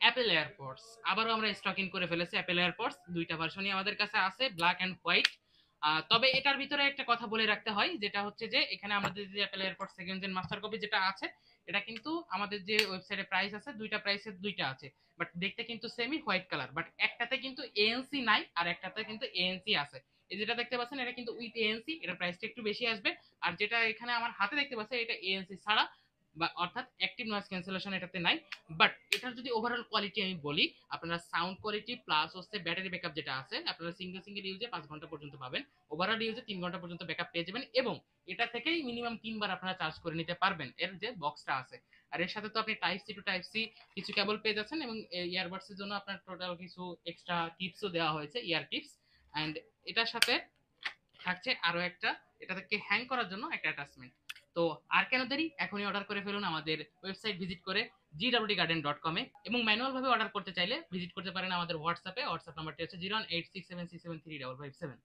Apple AirPods আবারও আমরা stock in করে ফেলেছি। অ্যাপেল এয়ারপডস দুইটা ভার্সনই আমাদের কাছে আছে, ব্ল্যাক অ্যান্ড হোয়াইট। তবে এটার ভিতরে একটা কথা বলে রাখতে হয়, যেটা হচ্ছে যে এখানে আমাদের যে Apple AirPods second gen master copy যেটা আছে, এটা কিন্তু আমাদের যে ওয়েবসাইটে প্রাইস আছে, দুইটা প্রাইসের দুইটা আছে, বাট দেখতে কিন্তু সেমি হোয়াইট কালার, বাট একটাতে কিন্তু এএনসি নাই আর একটাতে কিন্তু এএনসি আছে। এই যেটা দেখতে পাচ্ছেন এটা কিন্তু উইথ এএনসি, এটার প্রাইসটা একটু বেশি আসবে। আর যেটা এখানে আমার হাতে দেখতে পাচ্ছেন এটা এএনসি ছাড়া, বা অর্থাৎ অ্যাক্টিভ নয়েজ ক্যান্সেলেশন এটাতে নাই। বাট এটার যদি ওভারঅল কোয়ালিটি আমি বলি, আপনারা সাউন্ড কোয়ালিটি প্লাস হচ্ছে ব্যাটারি ব্যাকআপ যেটা আছে, আপনারা সিঙ্গেল সিঙ্গেল ইউজে 5 ঘন্টা পর্যন্ত পাবেন, ওভারঅল ইউজে 3 ঘন্টা পর্যন্ত ব্যাকআপ পেয়ে যাবেন, এবং এটা থেকেই মিনিমাম 3 বার আপনারা চার্জ করে নিতে পারবেন এর যে বক্সটা আছে। আর এর সাথে তো আপনি type C to type C কিছু কেবল পেয়ে যাচ্ছেন, এবং ইয়ারবাডস এর জন্য আপনার টোটাল কিছু এক্সট্রা টিপসও দেওয়া হয়েছে, ইয়ার টিপস। অ্যান্ড এটার সাথে থাকছে আরো একটা, এটা থেকে হ্যাং করার জন্য একটা অ্যাটাচমেন্ট। তো আর কেন দেরি, এখনই অর্ডার করে ফেলুন আমাদের ওয়েবসাইট ভিজিট করে gwdgarden.com এ। এবং ম্যানুয়াল ভাবে অর্ডার করতে চাইলে ভিজিট করতে পারেন আমাদের হোয়াটসঅ্যাপে। হোয়াটসঅ্যাপ নাম্বারটি হচ্ছে 01867673557।